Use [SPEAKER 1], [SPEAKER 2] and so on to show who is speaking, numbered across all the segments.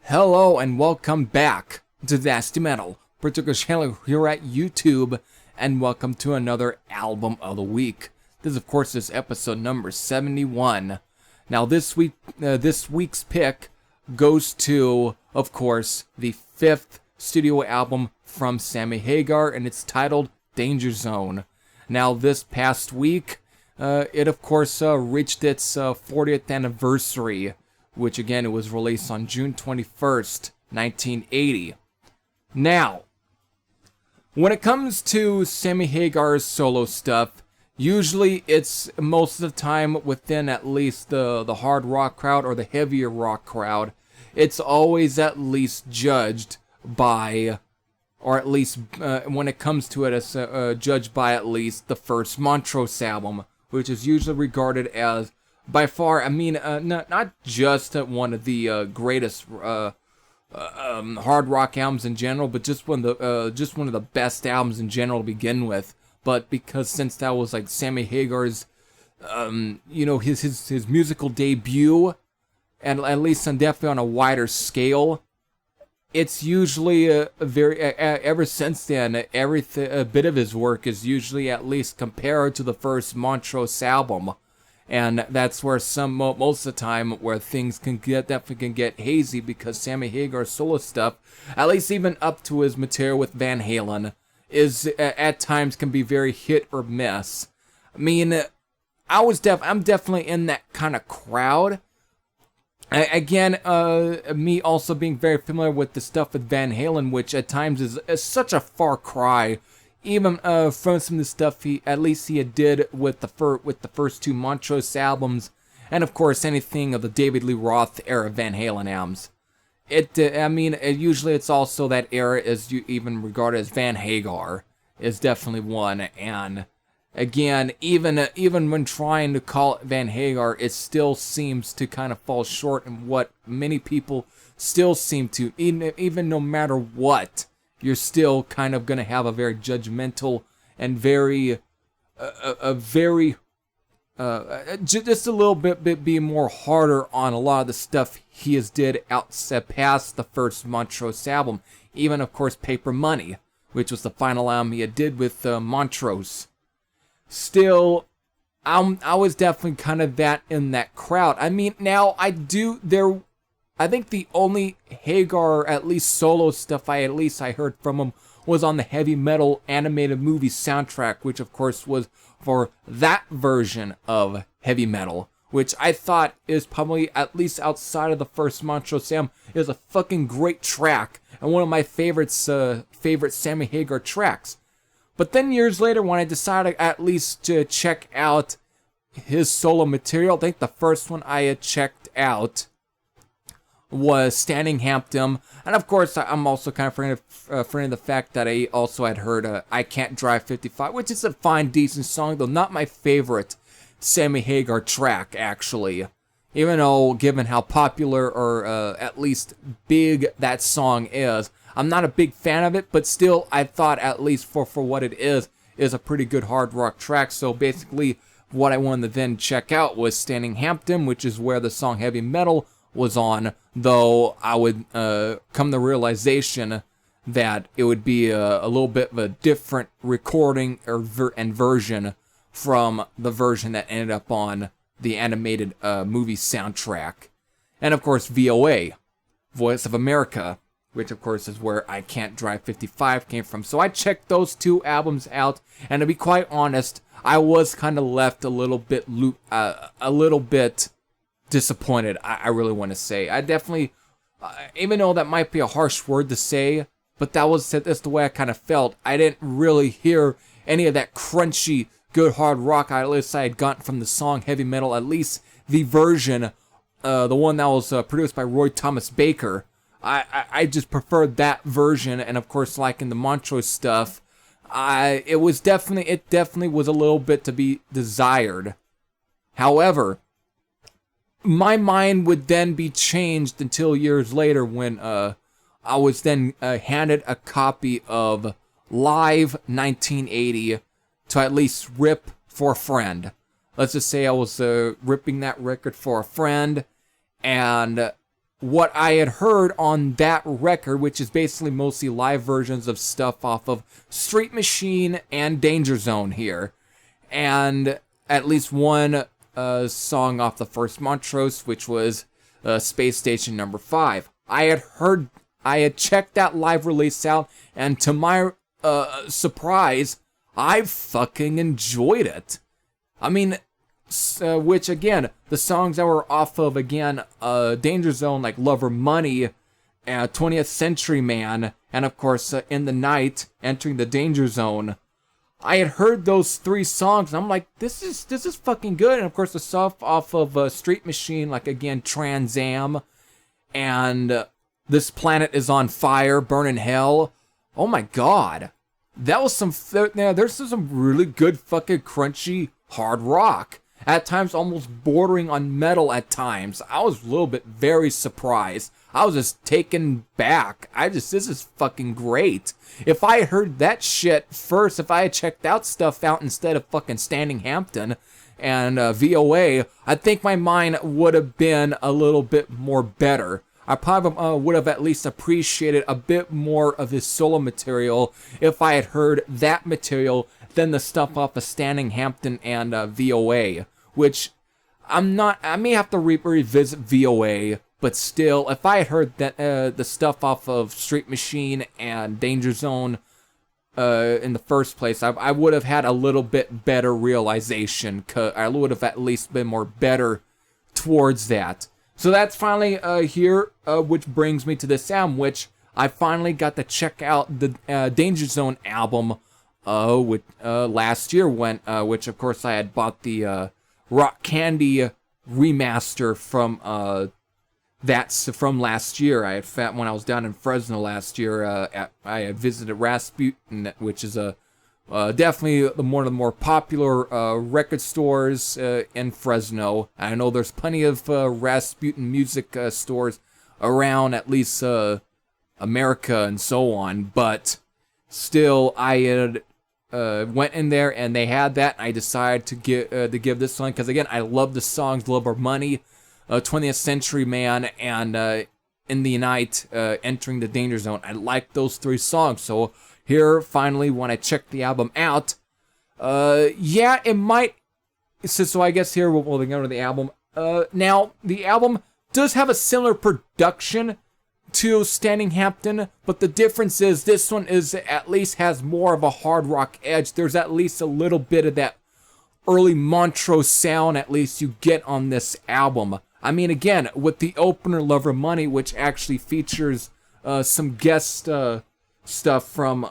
[SPEAKER 1] Hello and welcome back to Nasty Metal, particular channel here at YouTube, and welcome to another album of the week. This, of course, is episode number 71. Now, this week's pick goes to, of course, the 5th studio album from Sammy Hagar, and it's titled Danger Zone. Now, this past week, it, of course, reached its 40th anniversary, which again, it was released on June 21st, 1980. Now, when it comes to Sammy Hagar's solo stuff, usually it's most of the time within at least the hard rock crowd or the heavier rock crowd. It's always at least judged by, or at least when it comes to it, it's judged by at least the first Montrose album, which is usually regarded as by far, not just one of the greatest hard rock albums in general, but just one of the best albums in general to begin with. But because since that was like Sammy Hagar's, his musical debut, and at least definitely on a wider scale, it's usually ever since then, a bit of his work is usually at least compared to the first Montrose album. And that's where most of the time where things definitely can get hazy, because Sammy Hagar's solo stuff, at least even up to his material with Van Halen, is at times can be very hit or miss. I mean, I'm definitely in that kind of crowd. Again, me also being very familiar with the stuff with Van Halen, which at times is such a far cry, even from some of the stuff he did with the first two Montrose albums, and of course anything of the David Lee Roth era Van Halen albums. Usually it's also that era is even regarded as Van Hagar is definitely one, and again, even when trying to call it Van Hagar, it still seems to kind of fall short in what many people still seem to, even no matter what. You're still kind of going to have a very judgmental and just a little bit be more harder on a lot of the stuff he has did past the first Montrose album. Even, of course, Paper Money, which was the final album he did with Montrose. Still, I was definitely kind of in that crowd. I mean, now I think the only Hagar, at least solo stuff I heard from him was on the Heavy Metal animated movie soundtrack, which of course was for that version of Heavy Metal, which I thought is probably, at least outside of the first Montrose album, is a fucking great track and one of my favorite Sammy Hagar tracks. But then years later, when I decided at least to check out his solo material, I think the first one I had checked out was Standing Hampton, and of course I'm also kind of friend of the fact that I also had heard I Can't Drive 55, which is a fine, decent song, though not my favorite Sammy Hagar track, actually. Even though, given how popular or at least big that song is, I'm not a big fan of it, but still I thought at least for what it is a pretty good hard rock track. So basically what I wanted to then check out was Standing Hampton, which is where the song Heavy Metal was on, though I would come to realization that it would be a little bit of a different recording and version from the version that ended up on the animated movie soundtrack. And of course VOA, Voice of America, which of course is where I Can't Drive 55 came from. So I checked those two albums out, and to be quite honest, I was kind of left a little bit disappointed, I really want to say. I definitely, even though that might be a harsh word to say, but that's the way I kind of felt. I didn't really hear any of that crunchy, good hard rock I had gotten from the song Heavy Metal, at least the version the one that was produced by Roy Thomas Baker. I just preferred that version, and of course, like in the Montrose stuff, it definitely was a little bit to be desired. However, my mind would then be changed until years later when I was then handed a copy of Live 1980 to at least rip for a friend. Let's just say I was ripping that record for a friend, and what I had heard on that record, which is basically mostly live versions of stuff off of Street Machine and Danger Zone here, and at least one song off the first Montrose, which was Space Station Number 5. I had checked that live release out, and to my surprise, I fucking enjoyed it. I mean, which again, the songs that were off of, again, Danger Zone, like Love or Money, 20th Century Man, and of course, In the Night, Entering the Danger Zone. I had heard those 3 songs, and I'm like, this is fucking good. And of course, the stuff off of Street Machine, like again, Trans Am, and This Planet is on Fire, Burn in Hell. Oh my god. That was there's some really good fucking crunchy hard rock. At times almost bordering on metal at times. I was a little bit very surprised. I was just taken back. this is fucking great. If I had heard that shit first, if I had checked out stuff out instead of fucking Standing Hampton and VOA, I think my mind would have been a little bit more better. I probably would have at least appreciated a bit more of his solo material if I had heard that material than the stuff off of Standing Hampton and VOA, which I may have to revisit VOA, but still, if I had heard that the stuff off of Street Machine and Danger Zone in the first place, I would have had a little bit better realization. I would have at least been more better towards that. So that's finally here, which brings me to this album, which I finally got to check out the Danger Zone album last year, which of course I had bought the Rock Candy remaster from from last year. I had found when I was down in Fresno last year. I had visited Rasputin, which is definitely one of the more popular record stores in Fresno. I know there's plenty of Rasputin music stores around, at least America and so on, but still, I had went in there and they had that, and I decided to give this one, because again, I love the songs Love or Money, 20th Century Man, and In the Night, Entering the Danger Zone. I like those 3 songs, so here, finally, when I checked the album out, yeah, it might, so I guess here we'll go to the album. Now, the album does have a similar production to Standing Hampton, but the difference is this one at least has more of a hard rock edge. There's at least a little bit of that early Montrose sound, at least you get on this album. I mean, again, with the opener Love or Money, which actually features some guest stuff from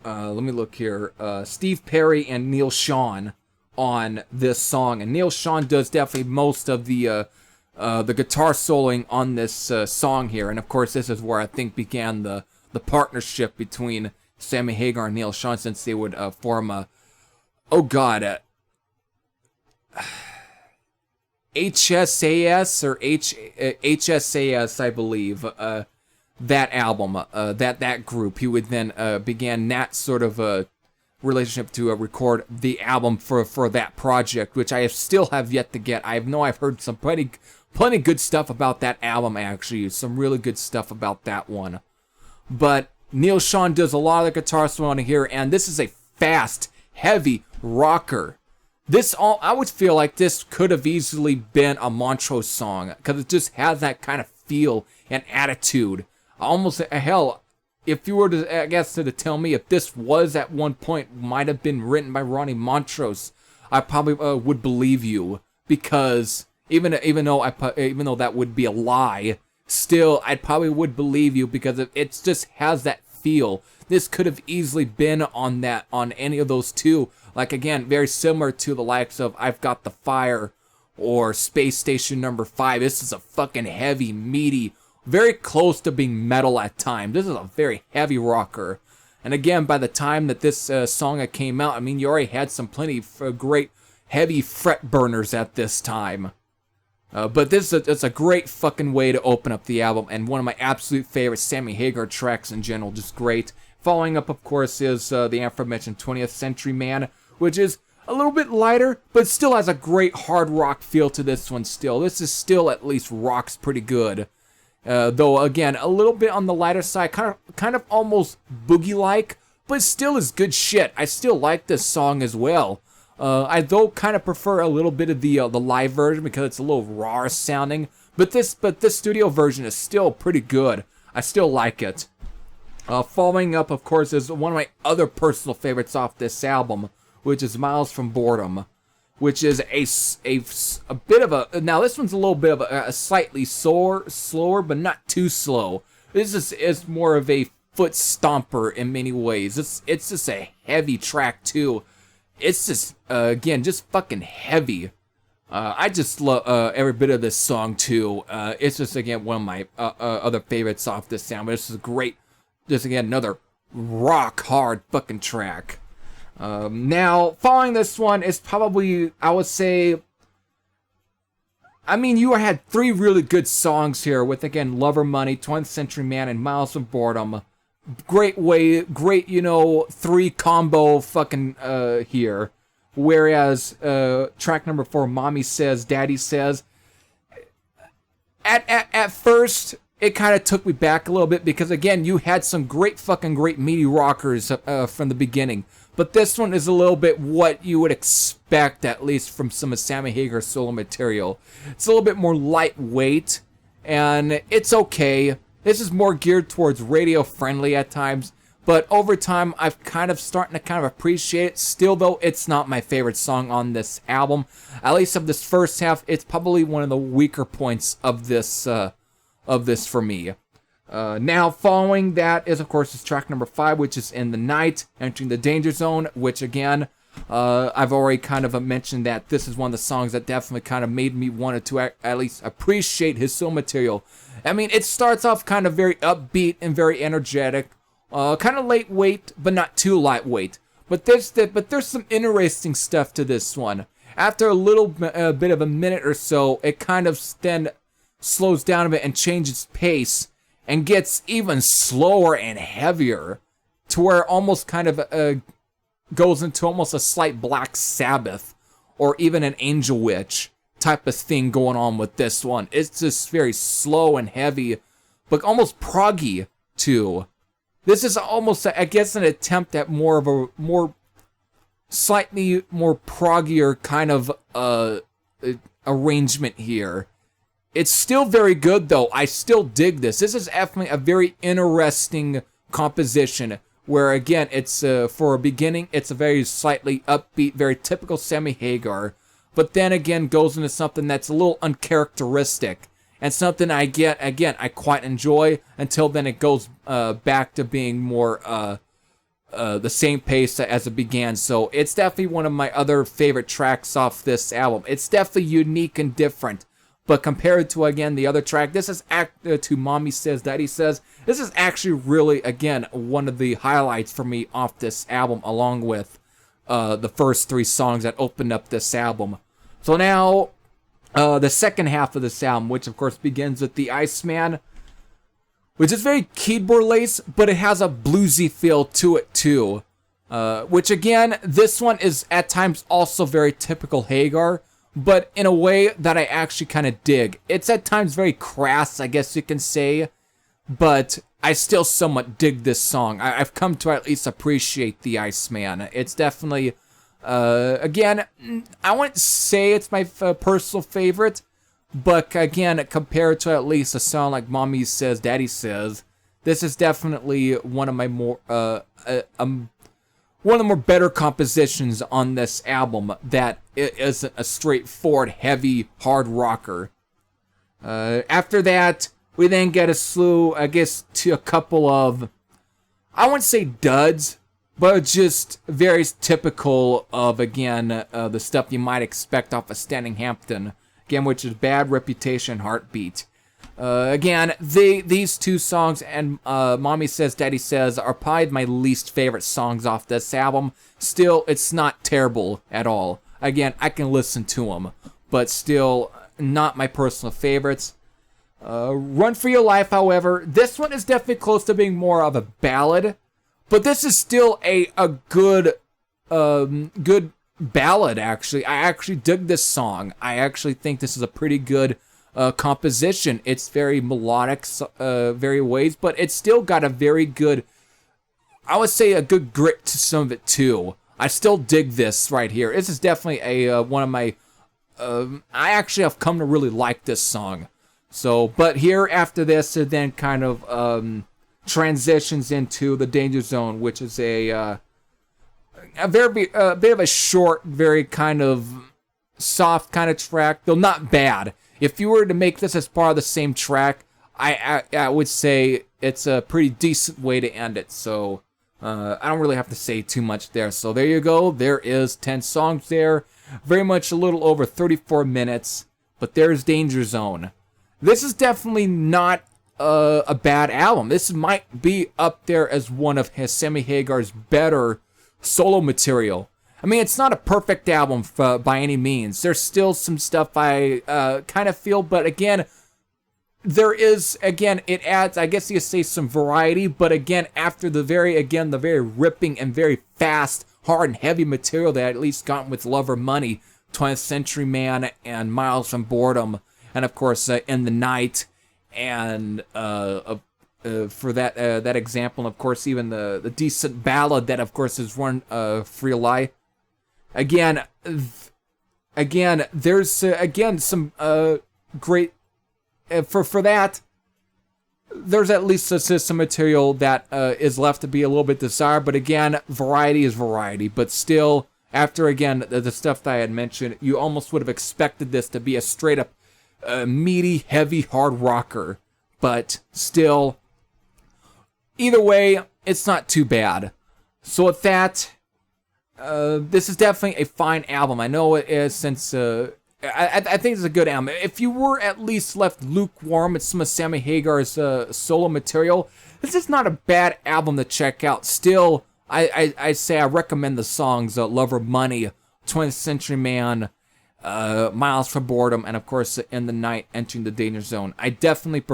[SPEAKER 1] let me look here, Steve Perry and Neil Schon on this song, and Neil Schon does definitely most of the guitar soloing on this song here, and of course this is where I think began the partnership between Sammy Hagar and Neil Schon, since they would form a HSAS or HSAS, I believe, that album, that group. He would then began that sort of a relationship to record the album for that project, which I still have yet to get. I've heard some plenty good stuff about that album, actually. Some really good stuff about that one. But Neil Schon does a lot of the guitar solo on here, and this is a fast, heavy rocker. I would feel like this could have easily been a Montrose song, because it just has that kind of feel and attitude. Almost, hell, if you were to, I guess, to tell me if this was at one point might have been written by Ronnie Montrose, I probably would believe you, because even though that would be a lie, still I probably would believe you, because it just has that feel. This could have easily been on any of those 2. Like, again, very similar to the likes of I've Got the Fire or Space Station Number 5. This is a fucking heavy, meaty, very close to being metal at times. This is a very heavy rocker. And again, by the time that this song came out, I mean, you already had some plenty of great heavy fret burners at this time. But it's a great fucking way to open up the album, and one of my absolute favorite Sammy Hagar tracks in general, just great. Following up, of course, is the aforementioned 20th Century Man, which is a little bit lighter, but still has a great hard rock feel to this one still. This is still at least rocks pretty good. Though, again, a little bit on the lighter side, kind of almost boogie-like, but still is good shit. I still like this song as well. I though kind of prefer a little bit of the live version because it's a little raw sounding, but this studio version is still pretty good. I still like it. Following up, of course, is one of my other personal favorites off this album, which is Miles from Boredom, which is a bit of a... Now, this one's a little bit of a slightly slower, but not too slow. This is more of a foot stomper in many ways. It's just a heavy track, too. It's just, again, just fucking heavy. I just love every bit of this song, too. It's just, again, one of my other favorites off this sound. But this is great. Just, again, another rock-hard fucking track. Now, following this one is probably, I would say... I mean, you had 3 really good songs here with, again, Lover Money, 20th Century Man, and Miles from Boredom. Great, 3 combo fucking here. Whereas track number 4, Mommy Says, Daddy Says, at first it kind of took me back a little bit because again you had some great meaty rockers from the beginning, but this one is a little bit what you would expect at least from some of Sammy Hagar's solo material. It's a little bit more lightweight, and it's okay. This is more geared towards radio friendly at times, but over time I've kind of starting to appreciate it. Still though, it's not my favorite song on this album. At least of this first half, it's probably one of the weaker points of this for me. Now following that is of course is track number 5, which is In the Night, Entering the Danger Zone, which again, I've already kind of mentioned that this is one of the songs that definitely kind of made me want to at least appreciate his solo material. I mean, it starts off kind of very upbeat and very energetic, kind of lightweight, but not too lightweight. But there's some interesting stuff to this one. After a little bit of a minute or so, it kind of then slows down a bit and changes pace and gets even slower and heavier to where it almost kind of goes into almost a slight Black Sabbath or even an Angel Witch type of thing going on with this one. It's just very slow and heavy, but almost proggy too. This is almost, I guess, an attempt at slightly more proggier kind of arrangement here. It's still very good though. I still dig this. This is definitely a very interesting composition where again, it's for a beginning, it's a very slightly upbeat, very typical Sammy Hagar, but then again goes into something that's a little uncharacteristic and something I quite enjoy until then it goes back to being more the same pace as it began. So it's definitely one of my other favorite tracks off this album. It's definitely unique and different. But compared to, again, the other track, this is to Mommy Says, Daddy Says, this is actually really, again, one of the highlights for me off this album, along with the first 3 songs that opened up this album. So now, the second half of this album, which of course begins with the Iceman, which is very keyboard-laced, but it has a bluesy feel to it too. Which again, this one is at times also very typical Hagar, but in a way that I actually kind of dig. It's at times very crass, I guess you can say, but I still somewhat dig this song. I've come to at least appreciate the Iceman. It's definitely, again, I wouldn't say it's my personal favorite, but again, compared to at least a song like Mommy Says, Daddy Says, this is definitely one of my more, one of the more better compositions on this album that isn't a straightforward, heavy, hard rocker. After that, we then get a slew, I guess, to a couple of, I wouldn't say duds, but just very typical of, again, the stuff you might expect off of Standing Hampton. again, which is Bad Reputation, Heartbeat. Again, these two songs and Mommy Says, Daddy Says are probably my least favorite songs off this album. Still, it's not terrible at all. Again, I can listen to them, but still not my personal favorites. Run for Your Life, however, this one is definitely close to being more of a ballad, but this is still a good good ballad, actually. I actually dig this song. I actually think this is a pretty good composition. It's very melodic, very ways, but it's still got a very good, I would say, a good grit to some of it too. I still dig this right here. This is definitely a one of my, I actually have come to really like this song. So, but here after this, it then kind of transitions into The Danger Zone, which is a bit of a short, very kind of soft kind of track, though not bad. If you were to make this as part of the same track, I would say it's a pretty decent way to end it. So I don't really have to say too much there. So there you go. There is 10 songs there. Very much a little over 34 minutes. But there's Danger Zone. This is definitely not a bad album. This might be up there as one of Sammy Hagar's better solo material. I mean, it's not a perfect album by any means. There's still some stuff I kind of feel, but again, there is, again, it adds, I guess you could say, some variety, but again, after the very ripping and very fast, hard and heavy material that I at least gotten with Love or Money, 20th Century Man, and Miles from Boredom, and of course, In the Night, and for that example, of course, even the decent ballad that, of course, is Run for Your Life. Again, there's some great for that. There's at least some material that is left to be a little bit desired, but again, variety is variety. But still, after again the stuff that I had mentioned, you almost would have expected this to be a straight up meaty, heavy, hard rocker. But still, either way, it's not too bad. So with that. This is definitely a fine album. I know it is, since I think it's a good album. If you were at least left lukewarm with some of Sammy Hagar's solo material, this is not a bad album to check out. Still, I say I recommend the songs Love or Money, 20th Century Man, Miles from Boredom, and of course In the Night, Entering the Danger Zone. I definitely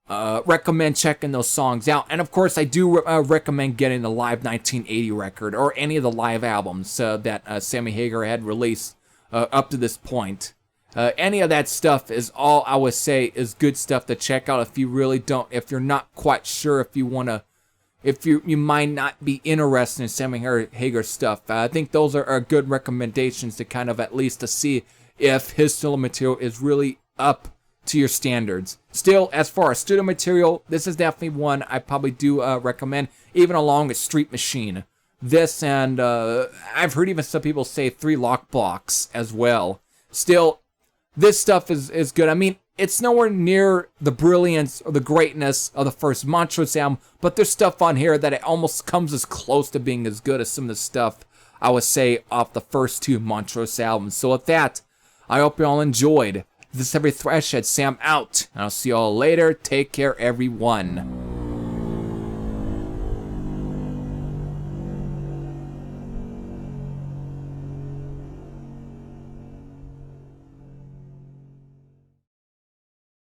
[SPEAKER 1] recommend checking those songs out. And of course, I do recommend getting the Live 1980 record or any of the live albums that Sammy Hagar had released up to this point. Any of that stuff is all I would say is good stuff to check out if you really don't, if you're not quite sure if you want to, if you might not be interested in Sammy Hagar stuff. I think those are good recommendations to kind of at least to see if his solo material is really up to your standards. Still, as far as studio material, this is definitely one I probably do recommend, even along with Street Machine. This and I've heard even some people say 3 Lock Blocks as well. Still, this stuff is good. I mean, it's nowhere near the brilliance or the greatness of the first Montrose album, but there's stuff on here that it almost comes as close to being as good as some of the stuff I would say off the first 2 Montrose albums. So with that, I hope you all enjoyed. This is Every Thresh Head, Sam out. And I'll see you all later. Take care, everyone.